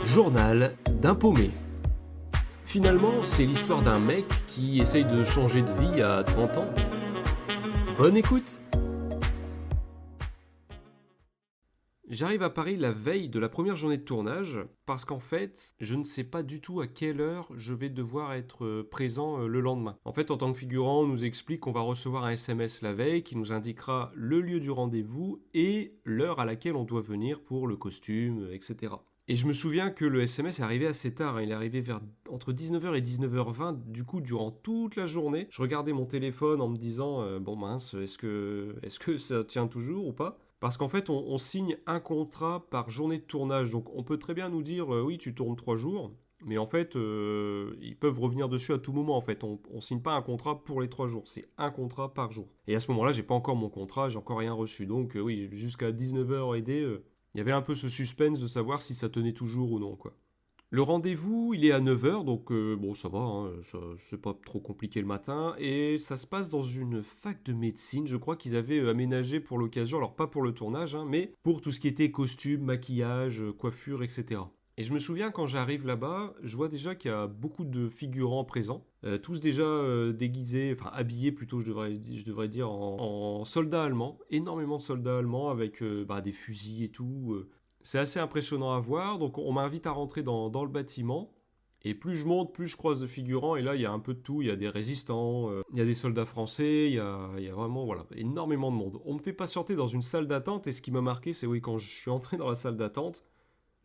Journal d'un paumé. Finalement, c'est l'histoire d'un mec qui essaye de changer de vie à 30 ans. Bonne écoute! J'arrive à Paris la veille de la première journée de tournage parce qu'en fait, je ne sais pas du tout à quelle heure je vais devoir être présent le lendemain. En fait, en tant que figurant, on nous explique qu'on va recevoir un SMS la veille qui nous indiquera le lieu du rendez-vous et l'heure à laquelle on doit venir pour le costume, etc. Et je me souviens que le SMS est arrivé assez tard, hein. Il est arrivé vers entre 19h et 19h20. Du coup, durant toute la journée, je regardais mon téléphone en me disant bon mince, est-ce que ça tient toujours ou pas? Parce qu'en fait, on signe un contrat par journée de tournage. Donc on peut très bien nous dire oui, tu tournes 3 jours. Mais en fait, ils peuvent revenir dessus à tout moment. En fait, on signe pas un contrat pour les 3 jours. C'est un contrat par jour. Et à ce moment-là, j'ai pas encore mon contrat, j'ai encore rien reçu. Donc oui, jusqu'à 19h et des, il y avait un peu ce suspense de savoir si ça tenait toujours ou non, quoi. Le rendez-vous, il est à 9h, donc bon, ça va, hein, c'est pas trop compliqué le matin. Et ça se passe dans une fac de médecine, je crois qu'ils avaient aménagé pour l'occasion, alors pas pour le tournage, hein, mais pour tout ce qui était costume, maquillage, coiffure, etc. Et je me souviens quand j'arrive là-bas, je vois déjà qu'il y a beaucoup de figurants présents, tous déjà déguisés, enfin habillés plutôt, je devrais dire, en soldats allemands, énormément de soldats allemands avec des fusils et tout. C'est assez impressionnant à voir, donc on m'invite à rentrer dans le bâtiment. Et plus je monte, plus je croise de figurants, et là il y a un peu de tout, il y a des résistants, il y a des soldats français, il y a vraiment voilà, énormément de monde. On me fait patienter dans une salle d'attente, et ce qui m'a marqué, c'est oui, quand je suis entré dans la salle d'attente,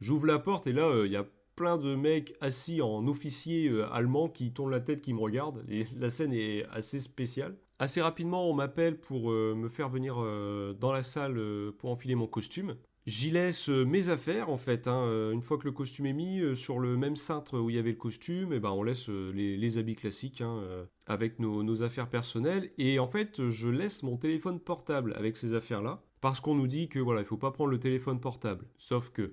j'ouvre la porte, et là il y a plein de mecs assis en officier allemand qui tournent la tête, qui me regardent, et la scène est assez spéciale. Assez rapidement, on m'appelle pour me faire venir dans la salle pour enfiler mon costume. J'y laisse mes affaires en fait, hein. Une fois que le costume est mis sur le même cintre où il y avait le costume, et ben on laisse les habits classiques, hein, avec nos affaires personnelles. Et en fait, je laisse mon téléphone portable avec ces affaires-là parce qu'on nous dit que voilà, il faut pas prendre le téléphone portable. Sauf que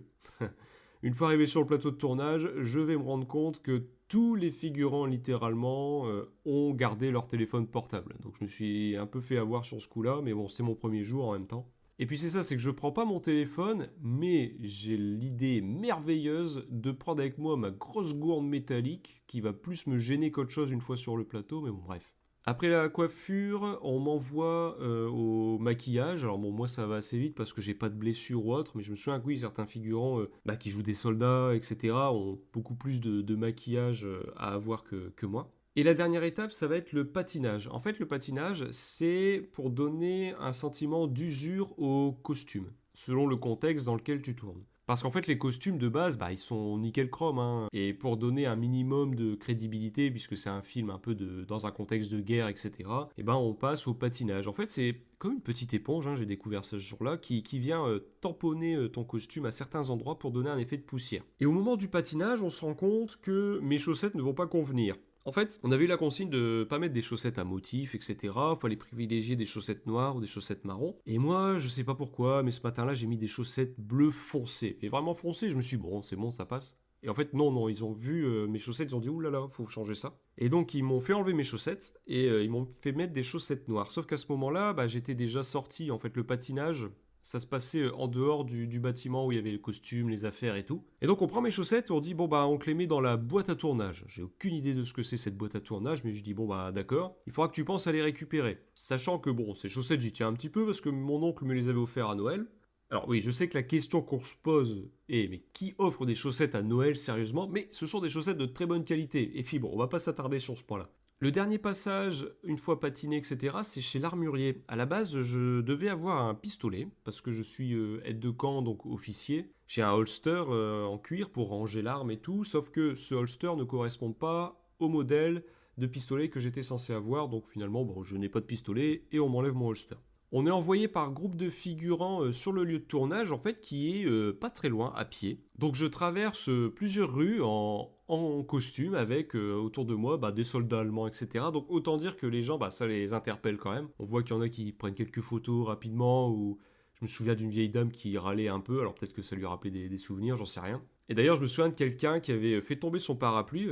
une fois arrivé sur le plateau de tournage, je vais me rendre compte que tous les figurants littéralement ont gardé leur téléphone portable. Donc je me suis un peu fait avoir sur ce coup-là, mais bon, c'était mon premier jour en même temps. Et puis c'est ça, c'est que je prends pas mon téléphone, mais j'ai l'idée merveilleuse de prendre avec moi ma grosse gourde métallique qui va plus me gêner qu'autre chose une fois sur le plateau, mais bon bref. Après la coiffure, on m'envoie au maquillage. Alors bon, moi ça va assez vite parce que j'ai pas de blessure ou autre, mais je me souviens que oui, certains figurants qui jouent des soldats, etc., ont beaucoup plus de maquillage à avoir que moi. Et la dernière étape, ça va être le patinage. En fait, le patinage, c'est pour donner un sentiment d'usure au costume, selon le contexte dans lequel tu tournes. Parce qu'en fait, les costumes de base, ils sont nickel chrome, hein. Et pour donner un minimum de crédibilité, puisque c'est un film un peu dans un contexte de guerre, etc., on passe au patinage. En fait, c'est comme une petite éponge, hein, j'ai découvert ce jour-là, qui vient tamponner ton costume à certains endroits pour donner un effet de poussière. Et au moment du patinage, on se rend compte que mes chaussettes ne vont pas convenir. En fait, on avait eu la consigne de pas mettre des chaussettes à motifs, etc. Fallait privilégier des chaussettes noires ou des chaussettes marron. Et moi, je sais pas pourquoi, mais ce matin-là, j'ai mis des chaussettes bleues foncées. Et vraiment foncées, je me suis dit, bon, c'est bon, ça passe. Et en fait, non, ils ont vu mes chaussettes, ils ont dit, oulala, faut changer ça. Et donc, ils m'ont fait enlever mes chaussettes et ils m'ont fait mettre des chaussettes noires. Sauf qu'à ce moment-là, j'étais déjà sorti. En fait, le patinage, ça se passait en dehors du bâtiment où il y avait le costume, les affaires et tout. Et donc on prend mes chaussettes, on dit on te les met dans la boîte à tournage. J'ai aucune idée de ce que c'est cette boîte à tournage, mais je dis d'accord, il faudra que tu penses à les récupérer. Sachant que ces chaussettes j'y tiens un petit peu parce que mon oncle me les avait offertes à Noël. Alors oui, je sais que la question qu'on se pose est mais qui offre des chaussettes à Noël sérieusement? Mais ce sont des chaussettes de très bonne qualité. Et puis on va pas s'attarder sur ce point-là. Le dernier passage, une fois patiné, etc., c'est chez l'armurier. À la base, je devais avoir un pistolet, parce que je suis aide de camp, donc officier. J'ai un holster en cuir pour ranger l'arme et tout, sauf que ce holster ne correspond pas au modèle de pistolet que j'étais censé avoir, donc finalement, je n'ai pas de pistolet et on m'enlève mon holster. On est envoyé par groupe de figurants sur le lieu de tournage, en fait, qui est pas très loin, à pied. Donc je traverse plusieurs rues en costume avec autour de moi des soldats allemands, etc. Donc autant dire que les gens, ça les interpelle quand même. On voit qu'il y en a qui prennent quelques photos rapidement ou Je me souviens d'une vieille dame qui râlait un peu, alors peut-être que ça lui rappelait des souvenirs, j'en sais rien. Et d'ailleurs, je me souviens de quelqu'un qui avait fait tomber son parapluie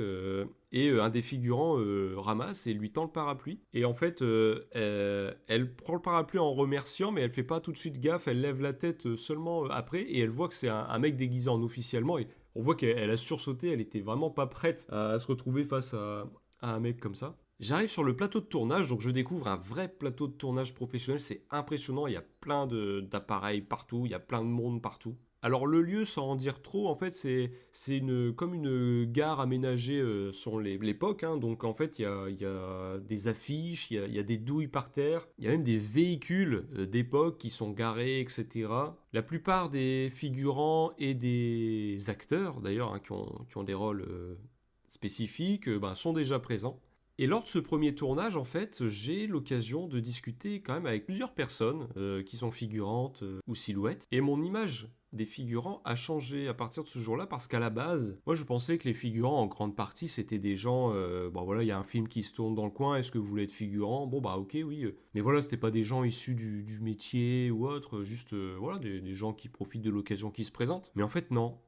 et un des figurants ramasse et lui tend le parapluie. Et en fait, elle prend le parapluie en remerciant, mais elle fait pas tout de suite gaffe. Elle lève la tête seulement après et elle voit que c'est un mec déguisé en officiellement. Et on voit qu'elle a sursauté. Elle était vraiment pas prête à se retrouver face à un mec comme ça. J'arrive sur le plateau de tournage, donc je découvre un vrai plateau de tournage professionnel. C'est impressionnant. Il y a plein d'appareils partout. Il y a plein de monde partout. Alors le lieu, sans en dire trop, en fait, c'est comme une gare aménagée sur l'époque. Hein. Donc en fait, il y a des affiches, il y a des douilles par terre, il y a même des véhicules d'époque qui sont garés, etc. La plupart des figurants et des acteurs, d'ailleurs, hein, qui ont des rôles spécifiques, ben, sont déjà présents. Et lors de ce premier tournage, en fait, j'ai l'occasion de discuter quand même avec plusieurs personnes qui sont figurantes ou silhouettes. Et mon image des figurants a changé à partir de ce jour-là parce qu'à la base, moi je pensais que les figurants en grande partie c'était des gens, bon voilà, il y a un film qui se tourne dans le coin, est-ce que vous voulez être figurant? Bon bah ok, oui. Mais voilà, c'était pas des gens issus du métier ou autre, juste voilà, des gens qui profitent de l'occasion qui se présente. Mais en fait, non.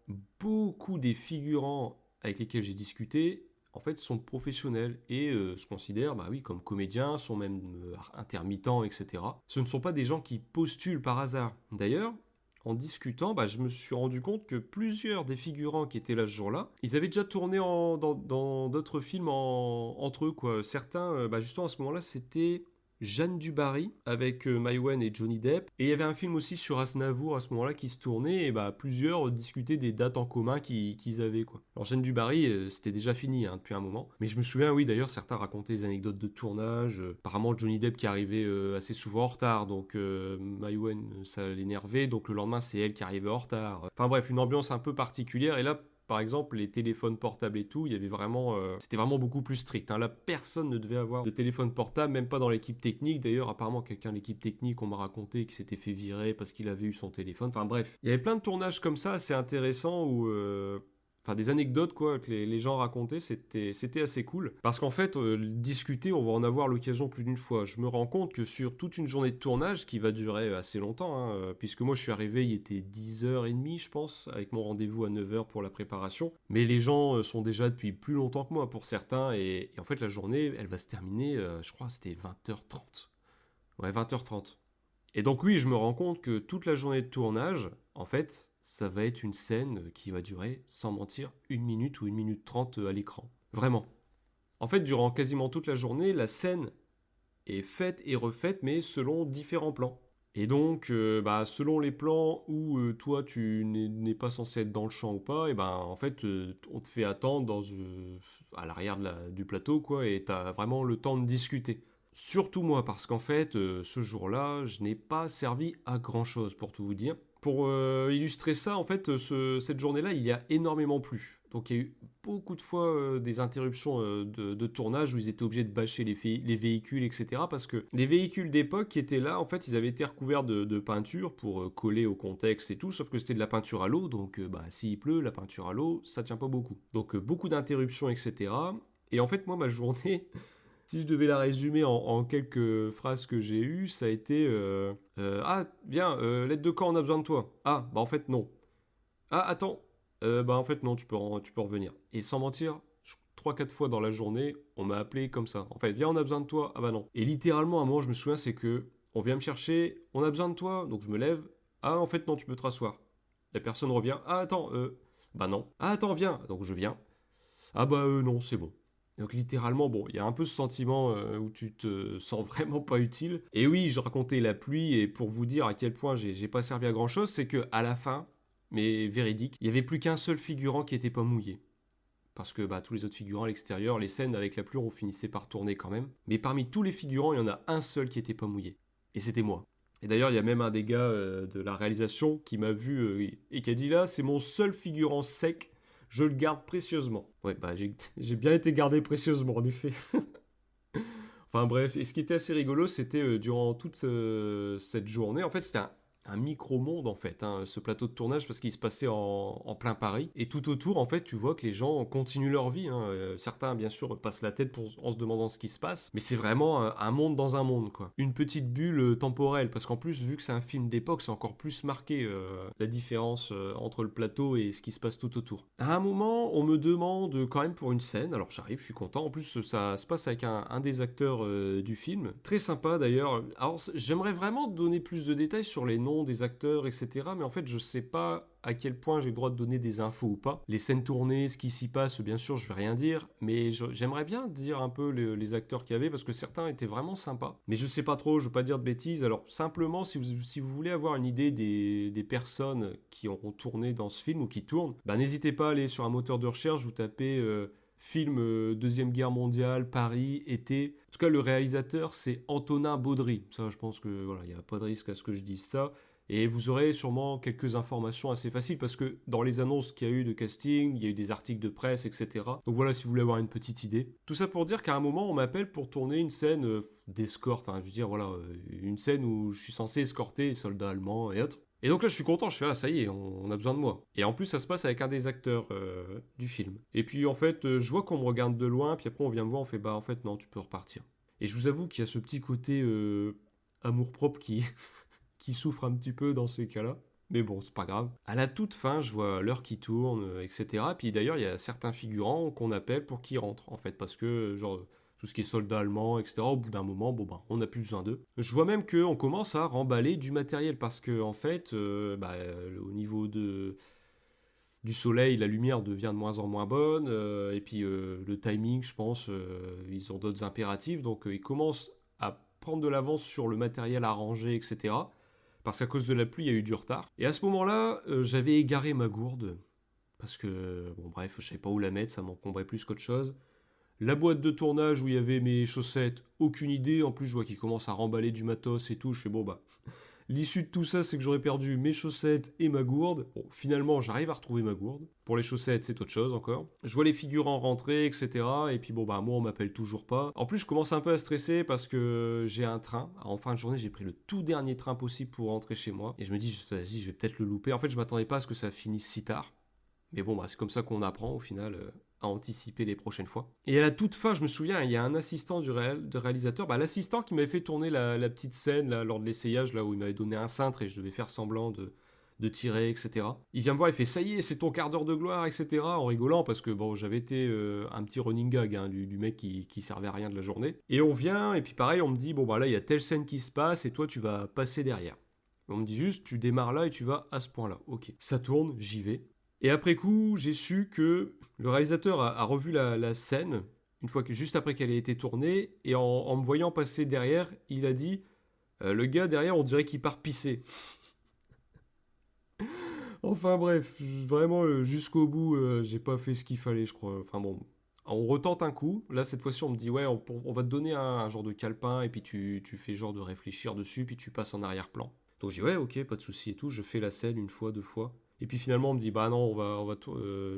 Beaucoup des figurants avec lesquels j'ai discuté en fait, sont professionnels et se considèrent, bah oui, comme comédiens, sont même intermittents, etc. Ce ne sont pas des gens qui postulent par hasard. D'ailleurs, en discutant, bah, je me suis rendu compte que plusieurs des figurants qui étaient là ce jour-là, ils avaient déjà tourné dans d'autres films entre eux, quoi. Certains, bah, justement, à ce moment-là, c'était Jeanne du Barry avec Maïwenn et Johnny Depp. Et il y avait un film aussi sur Aznavour à ce moment-là qui se tournait et bah, plusieurs discutaient des dates en commun qu'ils avaient, quoi. Alors Jeanne du Barry, c'était déjà fini hein, depuis un moment. Mais je me souviens, oui, d'ailleurs, certains racontaient des anecdotes de tournage. Apparemment, Johnny Depp qui arrivait assez souvent en retard. Donc Maïwenn, ça l'énervait. Donc le lendemain, c'est elle qui arrivait en retard. Enfin bref, une ambiance un peu particulière. Et là, par exemple, les téléphones portables et tout, il y avait vraiment, c'était vraiment beaucoup plus strict. Hein. Là, personne ne devait avoir de téléphone portable, même pas dans l'équipe technique. D'ailleurs, apparemment, quelqu'un de l'équipe technique, on m'a raconté qu'il s'était fait virer parce qu'il avait eu son téléphone. Enfin bref, il y avait plein de tournages comme ça, assez intéressants où enfin des anecdotes quoi que les gens racontaient, c'était assez cool parce qu'en fait discuter on va en avoir l'occasion plus d'une fois. Je me rends compte que sur toute une journée de tournage qui va durer assez longtemps hein, puisque moi je suis arrivé il était 10h30 je pense avec mon rendez-vous à 9h pour la préparation, mais les gens sont déjà depuis plus longtemps que moi pour certains et en fait la journée elle va se terminer je crois c'était 20h30. Ouais, 20h30. Et donc oui, je me rends compte que toute la journée de tournage, en fait, ça va être une scène qui va durer, sans mentir, 1 minute ou 1 minute 30 à l'écran. Vraiment. En fait, durant quasiment toute la journée, la scène est faite et refaite, mais selon différents plans. Et donc, bah, selon les plans où toi tu n'es pas censé être dans le champ ou pas, et ben en fait, on te fait attendre à l'arrière du plateau, quoi, et t'as vraiment le temps de discuter. Surtout moi, parce qu'en fait, ce jour-là, je n'ai pas servi à grand-chose, pour tout vous dire. Pour illustrer ça, en fait, cette journée-là, il y a énormément plu. Donc il y a eu beaucoup de fois des interruptions de tournage où ils étaient obligés de bâcher les véhicules, etc. Parce que les véhicules d'époque qui étaient là, en fait, ils avaient été recouverts de peinture pour coller au contexte et tout, sauf que c'était de la peinture à l'eau, donc bah, s'il pleut, la peinture à l'eau, ça tient pas beaucoup. Donc beaucoup d'interruptions, etc. Et en fait, moi, ma journée, si je devais la résumer en quelques phrases que j'ai eues, ça a été ah, viens, l'aide de camp, on a besoin de toi. Ah, bah en fait, non. Ah, attends. Bah en fait, non, tu peux revenir. Et sans mentir, 3-4 fois dans la journée, on m'a appelé comme ça. En fait, viens, on a besoin de toi. Ah bah non. Et littéralement, à un moment, je me souviens, c'est que on vient me chercher, on a besoin de toi. Donc je me lève. Ah, en fait, non, tu peux te rasseoir. La personne revient. Ah, attends, bah non. Ah, attends, viens. Donc je viens. Ah bah non, c'est bon. Donc littéralement, bon, il y a un peu ce sentiment où tu te sens vraiment pas utile. Et oui, je racontais la pluie et pour vous dire à quel point j'ai pas servi à grand chose, c'est que à la fin, mais véridique, il y avait plus qu'un seul figurant qui était pas mouillé. Parce que bah, tous les autres figurants à l'extérieur, les scènes avec la pluie, on finissait par tourner quand même. Mais parmi tous les figurants, il y en a un seul qui était pas mouillé. Et c'était moi. Et d'ailleurs, il y a même un des gars de la réalisation qui m'a vu et qui a dit là, c'est mon seul figurant sec, je le garde précieusement. Ouais, bah j'ai bien été gardé précieusement, en effet. Enfin bref, et ce qui était assez rigolo, c'était durant toute cette journée, en fait, c'était un micro-monde en fait, hein, ce plateau de tournage, parce qu'il se passait en plein Paris. Et tout autour, en fait, tu vois que les gens continuent leur vie, hein. Certains, bien sûr, passent la tête en se demandant ce qui se passe, mais c'est vraiment un monde dans un monde, quoi. Une petite bulle temporelle, parce qu'en plus, vu que c'est un film d'époque, c'est encore plus marqué la différence entre le plateau et ce qui se passe tout autour. À un moment, on me demande quand même pour une scène, alors j'arrive, je suis content. En plus, ça se passe avec un des acteurs du film. Très sympa d'ailleurs. Alors, j'aimerais vraiment donner plus de détails sur les noms des acteurs, etc. Mais en fait, je sais pas à quel point j'ai le droit de donner des infos ou pas. Les scènes tournées, ce qui s'y passe, bien sûr, je vais rien dire. Mais j'aimerais bien dire un peu les acteurs qu'il y avait parce que certains étaient vraiment sympas. Mais je sais pas trop, je veux pas dire de bêtises. Alors, simplement, si vous voulez avoir une idée des personnes qui ont tourné dans ce film ou qui tournent, bah, n'hésitez pas à aller sur un moteur de recherche, vous tapez. Film Deuxième Guerre mondiale, Paris, été. En tout cas, le réalisateur, c'est Antonin Baudry. Ça, je pense que voilà, il n'y a pas de risque à ce que je dise ça. Et vous aurez sûrement quelques informations assez faciles parce que dans les annonces qu'il y a eu de casting, il y a eu des articles de presse, etc. Donc voilà, si vous voulez avoir une petite idée. Tout ça pour dire qu'à un moment, on m'appelle pour tourner une scène d'escorte. Enfin, je veux dire, voilà, une scène où je suis censé escorter les soldats allemands et autres. Et donc là, je suis content, je fais, ah, ça y est, on a besoin de moi. Et en plus, ça se passe avec un des acteurs du film. Et puis, en fait, je vois qu'on me regarde de loin, puis après, on vient me voir, on fait, bah, en fait, non, tu peux repartir. Et je vous avoue qu'il y a ce petit côté amour-propre qui souffre un petit peu dans ces cas-là. Mais bon, c'est pas grave. À la toute fin, je vois l'heure qui tourne, etc. Puis d'ailleurs, il y a certains figurants qu'on appelle pour qu'ils rentrent, en fait, parce que, genre, tout ce qui est soldats allemands, etc. Au bout d'un moment, bon bah, on n'a plus besoin d'eux. Je vois même qu'on commence à remballer du matériel parce que en fait, au niveau du soleil, la lumière devient de moins en moins bonne et puis le timing, je pense, ils ont d'autres impératifs, donc ils commencent à prendre de l'avance sur le matériel à ranger, etc. Parce qu'à cause de la pluie, il y a eu du retard. Et à ce moment-là, j'avais égaré ma gourde parce que, bon bref, je savais pas où la mettre, ça m'encombrait plus qu'autre chose. La boîte de tournage où il y avait mes chaussettes, aucune idée. En plus, je vois qu'il commence à remballer du matos et tout. Je fais bon, bah. L'issue de tout ça, c'est que j'aurais perdu mes chaussettes et ma gourde. Bon, finalement, j'arrive à retrouver ma gourde. Pour les chaussettes, c'est autre chose encore. Je vois les figurants rentrer, etc. Et puis bon, bah, moi, on m'appelle toujours pas. En plus, je commence un peu à stresser parce que j'ai un train. En fin de journée, j'ai pris le tout dernier train possible pour rentrer chez moi. Et je me dis, vas-y, je vais peut-être le louper. En fait, je m'attendais pas à ce que ça finisse si tard. Mais bon, bah, c'est comme ça qu'on apprend au final à anticiper les prochaines fois. Et à la toute fin, je me souviens, il y a un assistant de réalisateur, bah, l'assistant qui m'avait fait tourner la petite scène là, lors de l'essayage, là où il m'avait donné un cintre et je devais faire semblant de tirer, etc. Il vient me voir, il fait ça y est, c'est ton quart d'heure de gloire, etc. En rigolant parce que bon, j'avais été un petit running gag hein, du mec qui servait à rien de la journée. Et on vient, et puis pareil, on me dit, bon bah là, il y a telle scène qui se passe et toi, tu vas passer derrière. On me dit juste, tu démarres là et tu vas à ce point-là. Ok, ça tourne, j'y vais. Et après coup, j'ai su que le réalisateur a revu la scène, une fois que juste après qu'elle ait été tournée, et en me voyant passer derrière, il a dit le gars derrière, on dirait qu'il part pisser. Enfin bref, vraiment jusqu'au bout, j'ai pas fait ce qu'il fallait, je crois. Enfin bon, on retente un coup. Là, cette fois-ci, on me dit ouais, on va te donner un genre de calepin, et puis tu fais genre de réfléchir dessus, puis tu passes en arrière-plan. Donc j'ai dit ouais, ok, pas de souci et tout. Je fais la scène une fois, deux fois. Et puis finalement, on me dit bah non,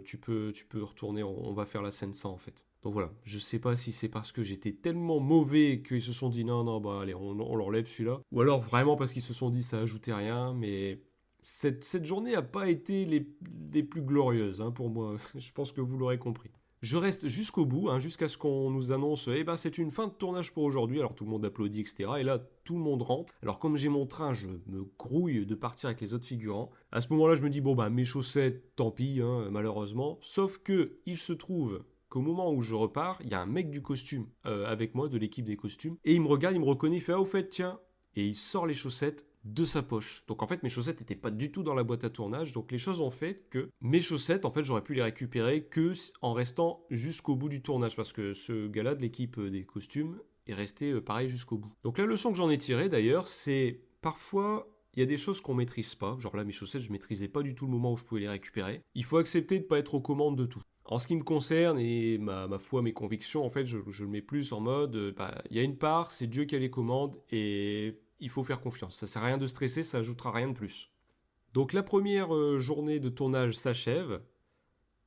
tu peux retourner, on va faire la scène sans en fait. Donc voilà, je sais pas si c'est parce que j'étais tellement mauvais qu'ils se sont dit non, non, bah allez, on l'enlève celui-là. Ou alors vraiment parce qu'ils se sont dit ça ajoutait rien, mais cette journée n'a pas été les plus glorieuses hein, pour moi. Je pense que vous l'aurez compris. Je reste jusqu'au bout, hein, jusqu'à ce qu'on nous annonce eh ben c'est une fin de tournage pour aujourd'hui. Alors tout le monde applaudit, etc. Et là, tout le monde rentre. Alors comme j'ai mon train, je me grouille de partir avec les autres figurants. À ce moment-là, je me dis bon bah mes chaussettes, tant pis, hein, malheureusement. Sauf que il se trouve qu'au moment où je repars, il y a un mec du costume avec moi, de l'équipe des costumes, et il me regarde, il me reconnaît, il fait ah au fait tiens, et il sort les chaussettes de sa poche. Donc en fait mes chaussettes n'étaient pas du tout dans la boîte à tournage, donc les choses ont fait que mes chaussettes en fait j'aurais pu les récupérer que en restant jusqu'au bout du tournage parce que ce gars-là de l'équipe des costumes est resté pareil jusqu'au bout. Donc la leçon que j'en ai tirée d'ailleurs c'est parfois il y a des choses qu'on maîtrise pas, genre là mes chaussettes je maîtrisais pas du tout le moment où je pouvais les récupérer. Il faut accepter de pas être aux commandes de tout. En ce qui me concerne et ma foi, mes convictions, en fait, je le mets plus en mode, il y a une part, c'est Dieu qui a les commandes et il faut faire confiance. Ça sert à rien de stresser, ça ajoutera rien de plus. Donc la première journée de tournage s'achève.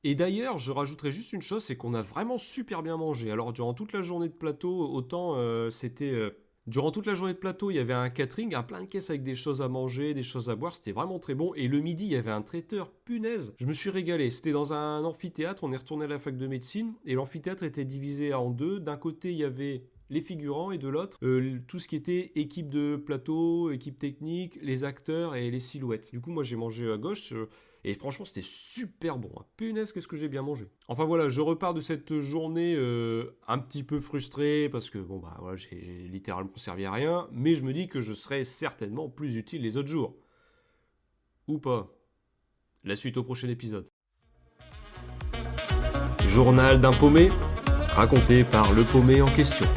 Et d'ailleurs, je rajouterai juste une chose, c'est qu'on a vraiment super bien mangé. Alors durant toute la journée de plateau, autant c'était Durant toute la journée de plateau, il y avait un catering, plein de caisses avec des choses à manger, des choses à boire, c'était vraiment très bon. Et le midi, il y avait un traiteur, punaise, je me suis régalé. C'était dans un amphithéâtre, on est retourné à la fac de médecine, et l'amphithéâtre était divisé en deux. D'un côté, il y avait les figurants, et de l'autre, tout ce qui était équipe de plateau, équipe technique, les acteurs et les silhouettes. Du coup, moi, j'ai mangé à gauche, et franchement, c'était super bon. Punaise, qu'est-ce que j'ai bien mangé. Enfin voilà, je repars de cette journée un petit peu frustré parce que bon bah voilà, j'ai littéralement servi à rien, mais je me dis que je serai certainement plus utile les autres jours. Ou pas. La suite au prochain épisode. Journal d'un paumé, raconté par le paumé en question.